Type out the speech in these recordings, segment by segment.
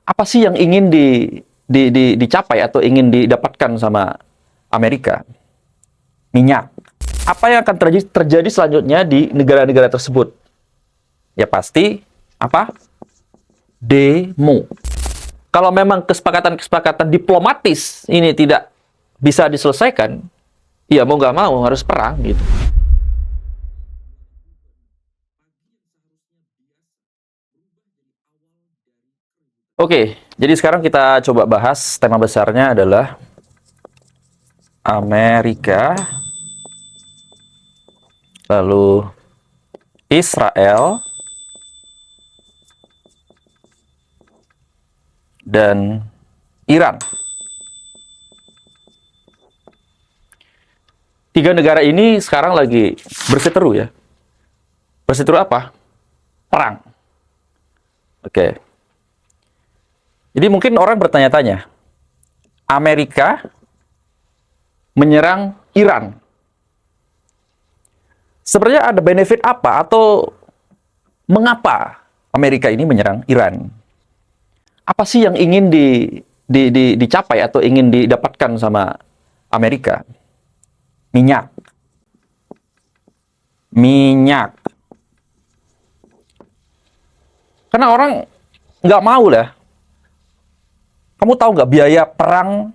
Apa sih yang ingin dicapai atau ingin didapatkan sama Amerika? Minyak. Apa yang akan terjadi selanjutnya di negara-negara tersebut? Ya pasti apa? Demo. Kalau memang kesepakatan-kesepakatan diplomatis ini tidak bisa diselesaikan, ya mau nggak mau harus perang gitu. Oke, jadi sekarang kita coba bahas tema besarnya adalah Amerika, lalu Israel, dan Iran. Tiga negara ini sekarang lagi berseteru ya. Berseteru apa? Perang. Oke. Jadi mungkin orang bertanya-tanya, Amerika menyerang Iran. Sebenarnya ada benefit apa atau mengapa Amerika ini menyerang Iran? Apa sih yang ingin dicapai atau ingin didapatkan sama Amerika? Minyak. Minyak. Karena orang nggak mau lah. Kamu tahu nggak biaya perang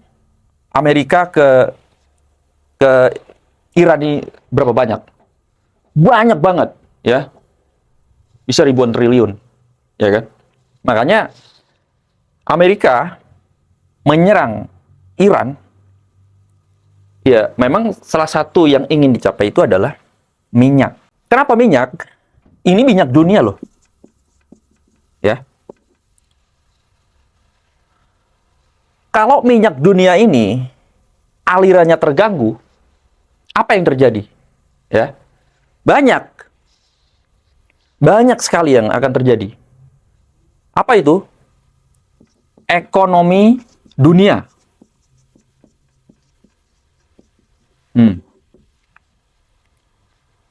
Amerika ke Iran ini berapa banyak? Banyak banget, ya. Bisa ribuan triliun, ya kan? Makanya Amerika menyerang Iran, ya memang salah satu yang ingin dicapai itu adalah minyak. Kenapa minyak? Ini minyak dunia loh, ya. Kalau minyak dunia ini alirannya terganggu, apa yang terjadi? Ya, banyak sekali yang akan terjadi. Apa itu? Ekonomi dunia.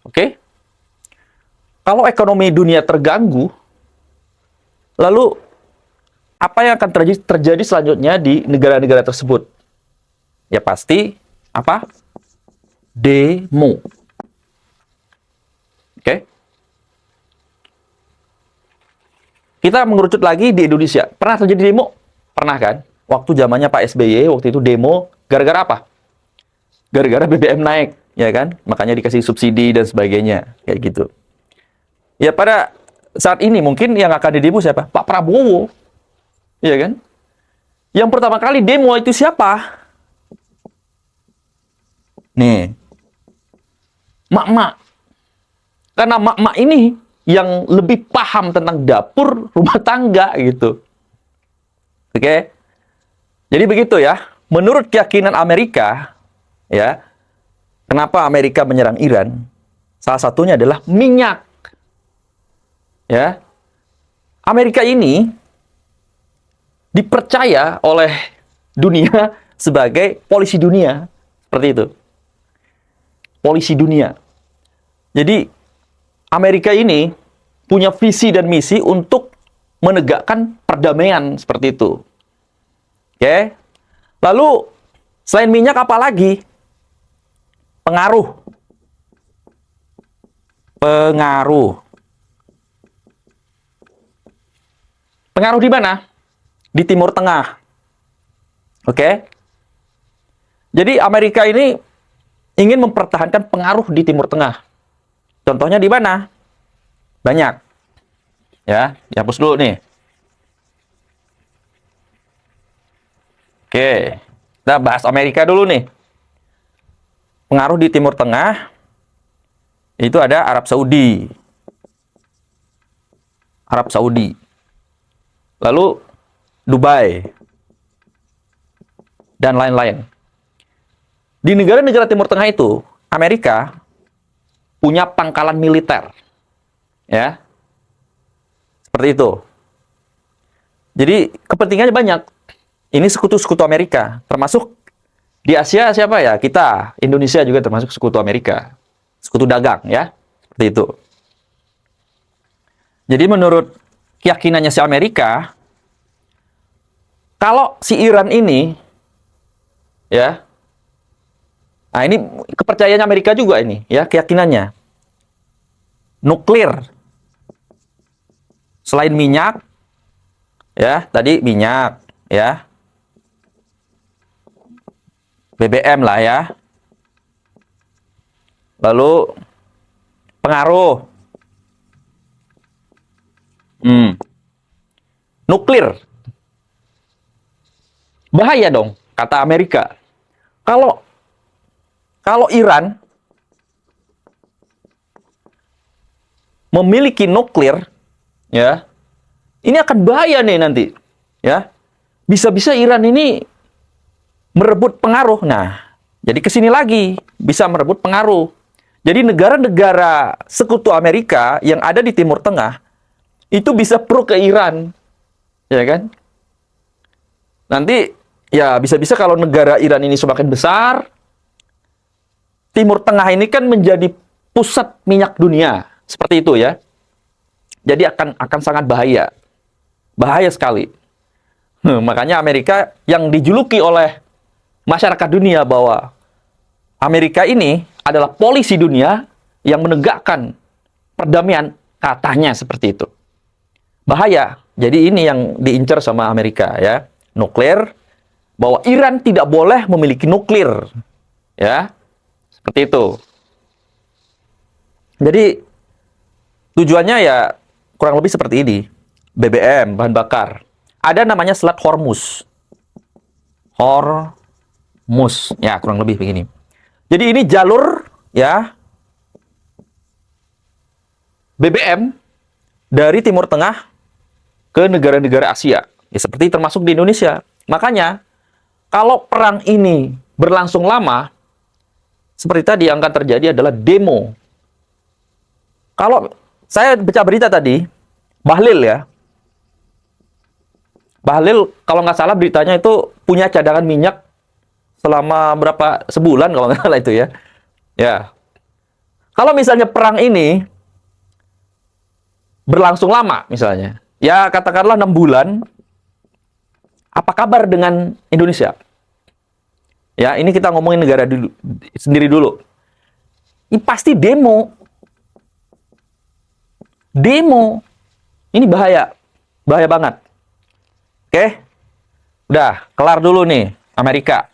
Oke? Kalau ekonomi dunia terganggu, lalu apa yang akan terjadi selanjutnya di negara-negara tersebut? Ya pasti apa? Demo. Oke? Kita mengerucut lagi di Indonesia. Pernah terjadi demo? Pernah kan? Waktu zamannya Pak SBY, waktu itu demo gara-gara apa? Gara-gara BBM naik, ya kan? Makanya dikasih subsidi dan sebagainya, kayak gitu. Ya pada saat ini mungkin yang akan didemo siapa? Pak Prabowo, ya kan? Yang pertama kali demo itu siapa? Nih, mak-mak. Karena mak-mak ini yang lebih paham tentang dapur rumah tangga gitu. Oke? Jadi begitu ya. Menurut keyakinan Amerika, ya, kenapa Amerika menyerang Iran? Salah satunya adalah minyak. Ya. Amerika ini dipercaya oleh dunia sebagai polisi dunia. Seperti itu. Polisi dunia. Jadi Amerika ini punya visi dan misi untuk menegakkan perdamaian seperti itu. Oke. Lalu selain minyak apa lagi? Pengaruh. Pengaruh. Pengaruh di mana? Di Timur Tengah. Oke. Jadi Amerika ini ingin mempertahankan pengaruh di Timur Tengah. Contohnya di mana? Banyak. Ya, dihapus dulu nih. Oke, kita bahas Amerika dulu nih. Pengaruh di Timur Tengah, itu ada Arab Saudi. Arab Saudi. Lalu Dubai. Dan lain-lain. Di negara-negara Timur Tengah itu, Amerika punya pangkalan militer. Ya. Seperti itu. Jadi kepentingannya banyak. Ini sekutu-sekutu Amerika, termasuk di Asia siapa ya? Kita, Indonesia juga termasuk sekutu Amerika. Sekutu dagang ya. Seperti itu. Jadi menurut keyakinannya si Amerika, Kalau si Iran ini, ya, nah ini kepercayaan Amerika juga ini, ya, keyakinannya. Nuklir, selain minyak, ya, tadi minyak, ya, BBM lah ya, lalu pengaruh, nuklir, bahaya dong, kata Amerika. Kalau kalau Iran memiliki nuklir, ya, ini akan bahaya nih nanti, ya. Bisa-bisa Iran ini merebut pengaruh. Nah, jadi ke sini lagi bisa merebut pengaruh. Jadi negara-negara sekutu Amerika yang ada di Timur Tengah itu bisa pro ke Iran, ya kan? Nanti ya bisa-bisa kalau negara Iran ini semakin besar, Timur Tengah ini kan menjadi pusat minyak dunia, seperti itu ya. Jadi akan sangat bahaya. Bahaya sekali. Makanya Amerika yang dijuluki oleh masyarakat dunia bahwa Amerika ini adalah polisi dunia yang menegakkan perdamaian, katanya seperti itu. Bahaya. Jadi ini yang diincar sama Amerika ya. Nuklir, bahwa Iran tidak boleh memiliki nuklir. Ya. Seperti itu. Jadi tujuannya ya kurang lebih seperti ini. BBM, bahan bakar. Ada namanya Selat Hormuz. Hormuz. Ya, kurang lebih begini. Jadi ini jalur ya BBM dari Timur Tengah ke negara-negara Asia. Ya, seperti termasuk di Indonesia. Makanya kalau perang ini berlangsung lama, seperti tadi yang akan terjadi adalah demo. Kalau saya baca berita tadi, Bahlil ya. Bahlil kalau nggak salah beritanya itu punya cadangan minyak selama berapa sebulan kalau nggak salah itu ya. Ya. Kalau misalnya perang ini berlangsung lama misalnya, ya katakanlah 6 bulan, apa kabar dengan Indonesia? Ya, ini kita ngomongin negara dulu, sendiri dulu. Ini pasti demo. Demo. Ini bahaya. Bahaya banget. Oke? Udah, kelar dulu nih Amerika.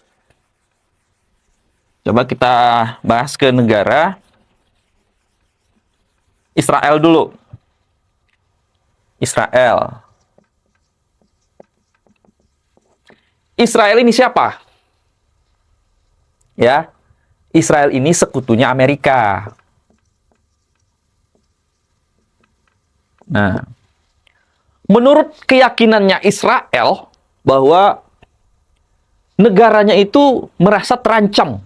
Coba kita bahas ke negara Israel dulu. Israel. Israel ini siapa? Ya, Israel ini sekutunya Amerika. Nah, menurut keyakinannya Israel bahwa negaranya itu merasa terancam,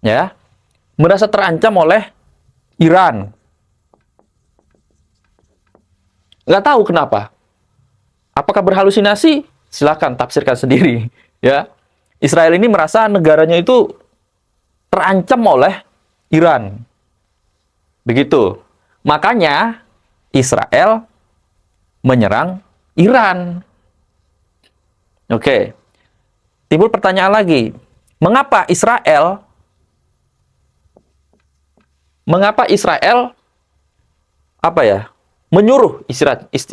ya, merasa terancam oleh Iran. Nggak tahu kenapa. Apakah berhalusinasi? Silakan tafsirkan sendiri, ya. Israel ini merasa negaranya itu terancam oleh Iran. Begitu. Makanya Israel menyerang Iran. Oke. Timbul pertanyaan lagi. Mengapa Israel apa ya? Menyuruh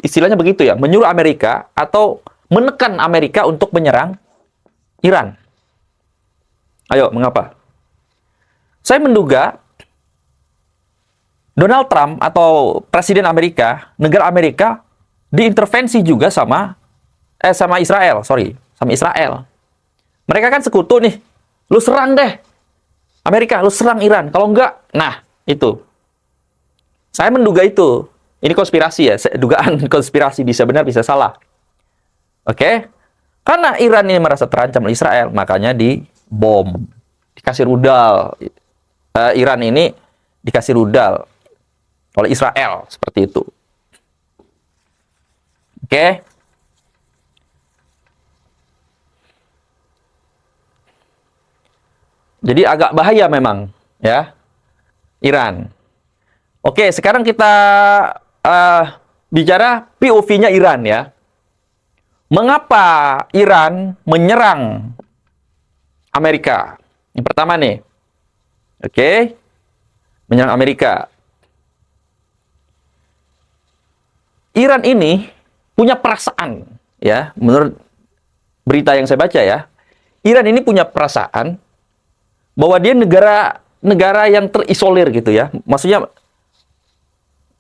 istilahnya begitu ya, menyuruh Amerika atau menekan Amerika untuk menyerang Iran. Ayo, mengapa? Saya menduga Donald Trump atau Presiden Amerika, negara Amerika, diintervensi juga sama Israel, sama Israel. Mereka kan sekutu nih. Lu serang deh. Amerika, lu serang Iran. Kalau enggak, nah, itu. Saya menduga itu. Ini konspirasi ya, dugaan konspirasi, bisa benar, bisa salah. Oke? Karena Iran ini merasa terancam oleh Israel, makanya dibom. Dikasih rudal. Iran ini dikasih rudal oleh Israel, seperti itu. Oke? Jadi agak bahaya memang, ya, Iran. Oke, sekarang kita bicara POV-nya Iran ya. Mengapa Iran menyerang Amerika? Yang pertama nih, oke, menyerang Amerika. Iran ini punya perasaan, ya, menurut berita yang saya baca ya, Iran ini punya perasaan bahwa dia negara yang terisolir gitu ya, maksudnya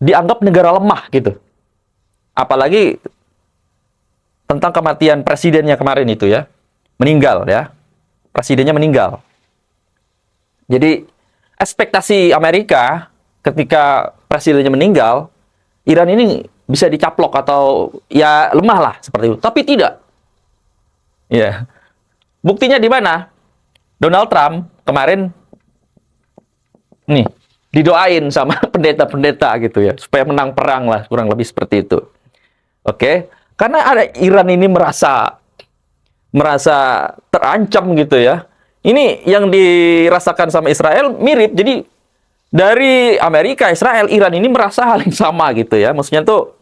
dianggap negara lemah gitu. Apalagi tentang kematian presidennya kemarin itu ya, meninggal ya, presidennya meninggal. Jadi ekspektasi Amerika ketika presidennya meninggal, Iran ini bisa dicaplok atau ya lemah lah seperti itu. Tapi tidak. Ya. Buktinya di mana? Donald Trump kemarin nih didoain sama pendeta-pendeta gitu ya, supaya menang perang lah, kurang lebih seperti itu. Oke. Karena ada Iran ini merasa terancam gitu ya. Ini yang dirasakan sama Israel mirip. Jadi dari Amerika, Israel, Iran ini merasa hal yang sama gitu ya. Maksudnya tuh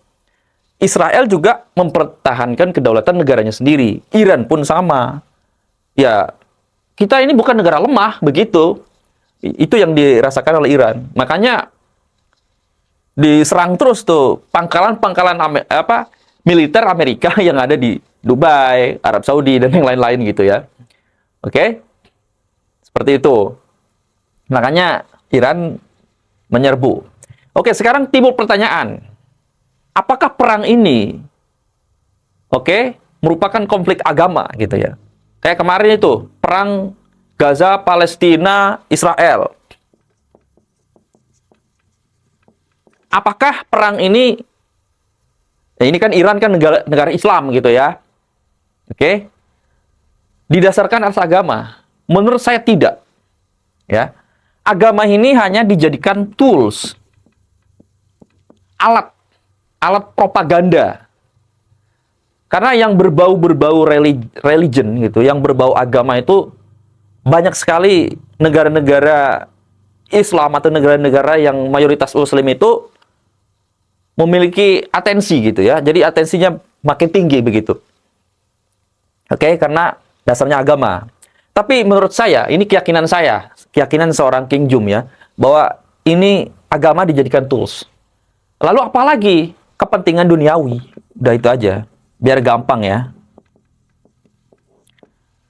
Israel juga mempertahankan kedaulatan negaranya sendiri. Iran pun sama. Ya, kita ini bukan negara lemah begitu. Itu yang dirasakan oleh Iran. Makanya diserang terus tuh pangkalan-pangkalan militer Amerika yang ada di Dubai, Arab Saudi, dan yang lain-lain gitu ya. Oke? Seperti itu. Makanya Iran menyerbu. Oke, sekarang timbul pertanyaan. Apakah perang ini, merupakan konflik agama gitu ya? Kayak kemarin itu, perang Gaza, Palestina, Israel. Apakah perang ini, ya ini kan Iran kan negara Islam gitu ya. Oke. Didasarkan atas agama. Menurut saya tidak. Ya. Agama ini hanya dijadikan tools. Alat propaganda. Karena yang berbau-berbau religion gitu, yang berbau agama itu banyak sekali negara-negara Islam atau negara-negara yang mayoritas Muslim itu memiliki atensi gitu ya. Jadi atensinya makin tinggi begitu. Oke, karena dasarnya agama. Tapi menurut saya, ini keyakinan saya, keyakinan seorang King Jum ya, bahwa ini agama dijadikan tools. Lalu apalagi kepentingan duniawi. Udah itu aja. Biar gampang ya.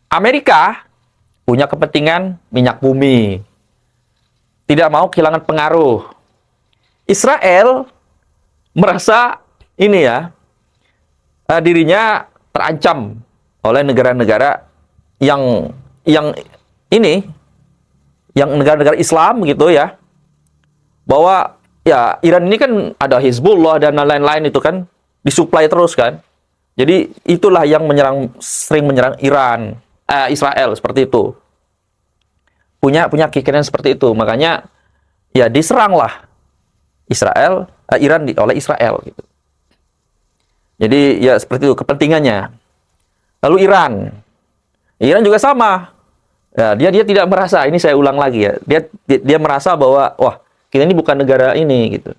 Amerika punya kepentingan minyak bumi. Tidak mau kehilangan pengaruh. Israel merasa ini ya, dirinya terancam oleh negara-negara yang negara-negara Islam gitu ya. Bahwa ya Iran ini kan ada Hizbullah dan lain-lain itu kan disuplai terus kan. Jadi itulah yang sering menyerang Israel seperti itu. Punya keyakinan seperti itu. Makanya ya diseranglah Iran oleh Israel gitu. Jadi ya seperti itu kepentingannya. Lalu Iran juga sama. Ya, dia tidak merasa, ini saya ulang lagi ya. Dia merasa bahwa wah, kita ini bukan negara ini gitu.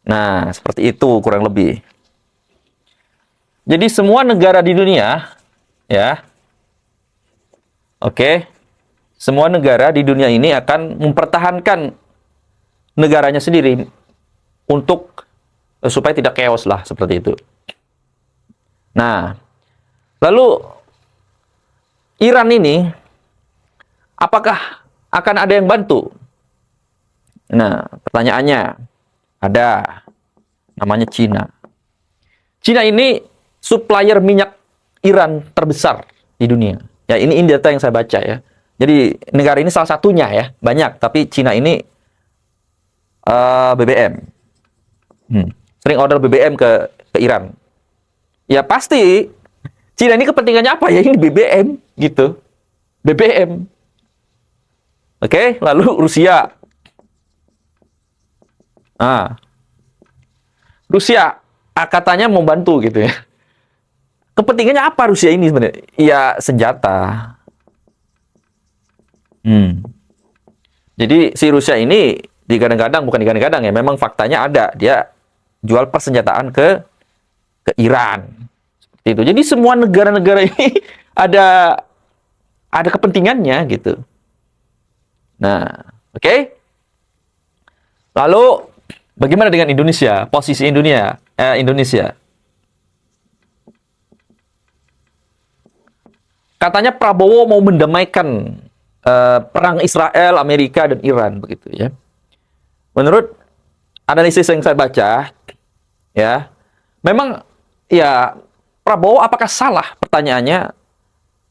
Nah, seperti itu kurang lebih. Jadi semua negara di dunia ya. Semua negara di dunia ini akan mempertahankan negaranya sendiri untuk supaya tidak chaos lah seperti itu. Nah, lalu Iran ini apakah akan ada yang bantu? Nah, pertanyaannya ada, namanya Cina. Cina ini supplier minyak Iran terbesar di dunia. Ya, ini data yang saya baca ya. Jadi negara ini salah satunya ya, banyak. Tapi Cina ini BBM. Sering order BBM ke Iran. Ya pasti Cina ini kepentingannya apa ya? Ini BBM gitu. BBM. Lalu Rusia. Rusia katanya mau bantu gitu ya. Kepentingannya apa Rusia ini sebenarnya? Ya senjata. Jadi si Rusia ini bukan digadang-gadang ya, memang faktanya ada. Dia jual persenjataan ke Iran. Seperti Itu. Jadi semua negara-negara ini ada kepentingannya gitu. Nah, oke. Lalu bagaimana dengan Indonesia? Posisi Indonesia. Katanya Prabowo mau mendamaikan perang Israel, Amerika, dan Iran begitu ya. Menurut analisis yang saya baca, ya, memang ya Prabowo apakah salah? Pertanyaannya,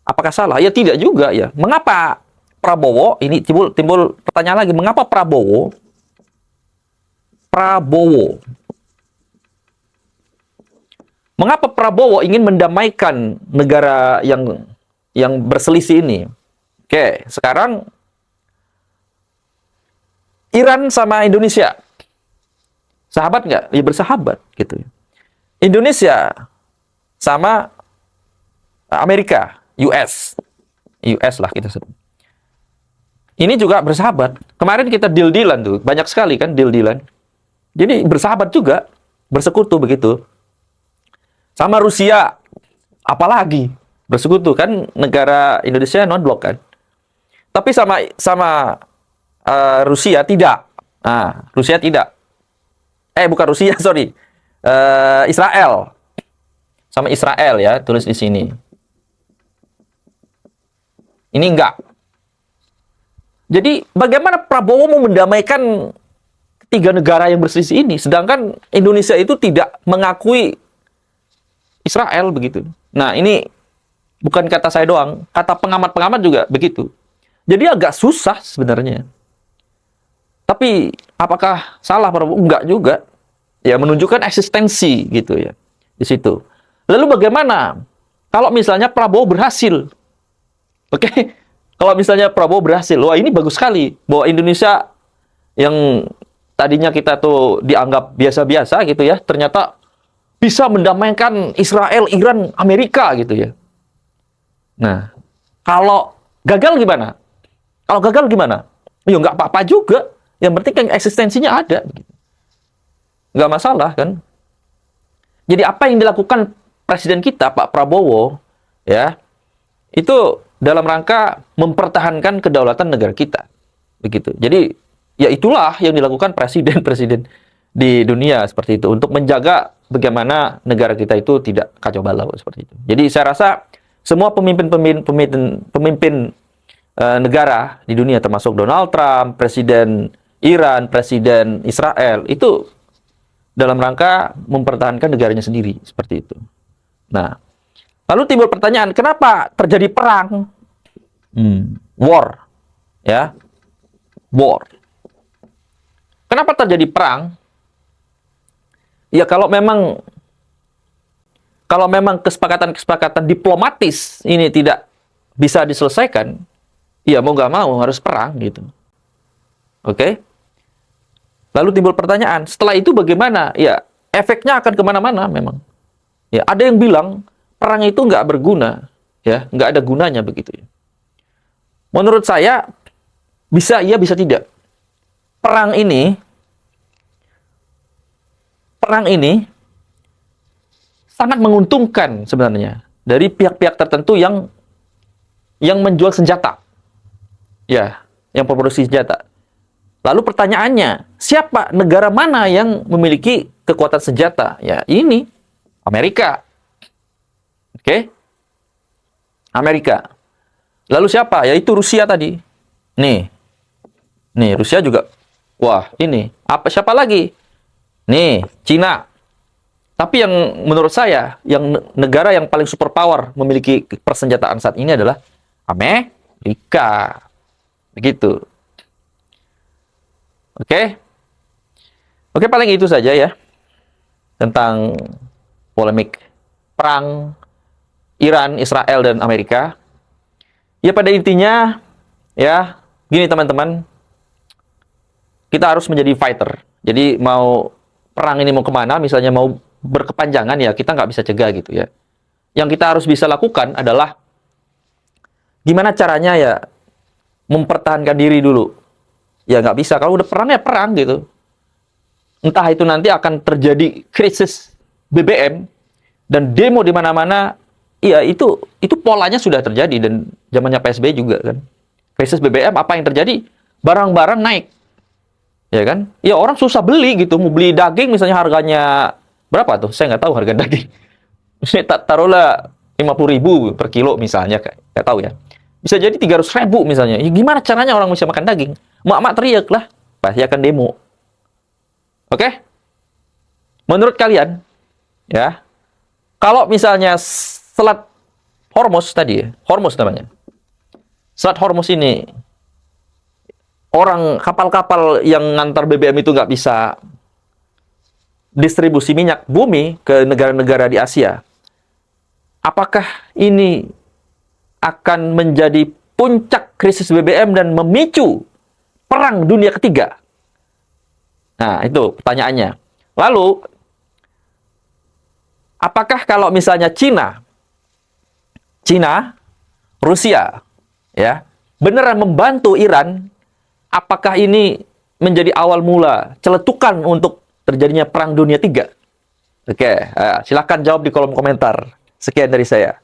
apakah salah? Ya tidak juga ya. Mengapa Prabowo ini timbul pertanyaan lagi? Mengapa Prabowo mengapa Prabowo ingin mendamaikan negara yang berselisih ini? Oke, sekarang Iran sama Indonesia sahabat nggak? Ya bersahabat gitu. Indonesia sama Amerika, US lah kita sebut. Ini juga bersahabat. Kemarin kita deal-dealan tuh, banyak sekali kan deal-dealan. Jadi bersahabat juga, bersekutu begitu. Sama Rusia, apalagi bersekutu kan negara Indonesia non-blok kan. Tapi sama Rusia tidak. Nah, Rusia tidak. Bukan Rusia, sorry. Israel. Sama Israel ya, tulis di sini. Ini enggak. Jadi bagaimana Prabowo mau mendamaikan ketiga negara yang berselisih ini, sedangkan Indonesia itu tidak mengakui Israel begitu. Nah, ini bukan kata saya doang, kata pengamat-pengamat juga begitu. Jadi agak susah sebenarnya. Tapi apakah salah Prabowo? Enggak juga. Ya menunjukkan eksistensi gitu ya di situ. Lalu bagaimana kalau misalnya Prabowo berhasil? Oke. Kalau misalnya Prabowo berhasil, wah ini bagus sekali bahwa Indonesia yang tadinya kita tuh dianggap biasa-biasa gitu ya, ternyata bisa mendamaikan Israel, Iran, Amerika gitu ya. Nah, kalau gagal gimana? Kalau gagal gimana? Ya nggak apa-apa juga. Yang penting kan eksistensinya ada. Nggak masalah kan? Jadi apa yang dilakukan Presiden kita, Pak Prabowo, ya, itu dalam rangka mempertahankan kedaulatan negara kita. Begitu. Jadi, ya itulah yang dilakukan presiden-presiden di dunia seperti itu. Untuk menjaga bagaimana negara kita itu tidak kacau balau seperti itu. Jadi, saya rasa semua pemimpin negara di dunia, termasuk Donald Trump, Presiden Iran, Presiden Israel, itu dalam rangka mempertahankan negaranya sendiri. Seperti itu. Nah, lalu timbul pertanyaan, kenapa terjadi perang? War. Ya. War. Kenapa terjadi perang? Ya kalau memang kesepakatan diplomatis ini tidak bisa diselesaikan, ya mau nggak mau harus perang gitu. Oke? Lalu timbul pertanyaan, setelah itu bagaimana? Ya, efeknya akan kemana-mana memang. Ya, ada yang bilang perang itu nggak berguna, ya, nggak ada gunanya begitu. Ya. Menurut saya bisa iya bisa tidak. Perang ini sangat menguntungkan sebenarnya dari pihak-pihak tertentu yang menjual senjata, ya, yang memproduksi senjata. Lalu pertanyaannya, siapa negara mana yang memiliki kekuatan senjata? Ya ini Amerika. Oke? Amerika. Lalu siapa? Yaitu Rusia tadi. Nih Rusia juga. Wah, ini. Siapa lagi? Nih, Cina. Tapi yang menurut saya, yang negara yang paling superpower memiliki persenjataan saat ini adalah Amerika. Begitu. Oke? Oke, paling itu saja ya. Tentang polemik perang Iran, Israel, dan Amerika. Ya pada intinya, ya gini teman-teman, kita harus menjadi fighter. Jadi mau perang ini mau kemana, misalnya mau berkepanjangan, ya kita nggak bisa cegah gitu ya. Yang kita harus bisa lakukan adalah gimana caranya ya mempertahankan diri dulu. Ya nggak bisa, kalau udah perang ya perang gitu. Entah itu nanti akan terjadi krisis BBM, Dan demo di mana-mana, iya itu polanya sudah terjadi dan zamannya PSBY juga kan. Krisis BBM apa yang terjadi? Barang-barang naik. Ya kan? Ya orang susah beli gitu, mau beli daging misalnya harganya berapa tuh? Saya nggak tahu harga daging. Misalnya taruhlah 50.000 per kilo misalnya, nggak tahu ya. Bisa jadi 300.000 misalnya. Ya, gimana caranya orang bisa makan daging? Mak-mak teriak lah, pasti akan demo. Oke? Menurut kalian, ya, kalau misalnya Selat Hormuz tadi, Hormuz namanya. Selat Hormuz ini, orang kapal-kapal yang ngantar BBM itu nggak bisa distribusi minyak bumi ke negara-negara di Asia. Apakah ini akan menjadi puncak krisis BBM dan memicu perang dunia ketiga? Nah, itu pertanyaannya. Lalu, apakah kalau misalnya Cina, Rusia, ya, beneran membantu Iran, apakah ini menjadi awal mula celetukan untuk terjadinya perang dunia ketiga? Oke, silakan jawab di kolom komentar. Sekian dari saya.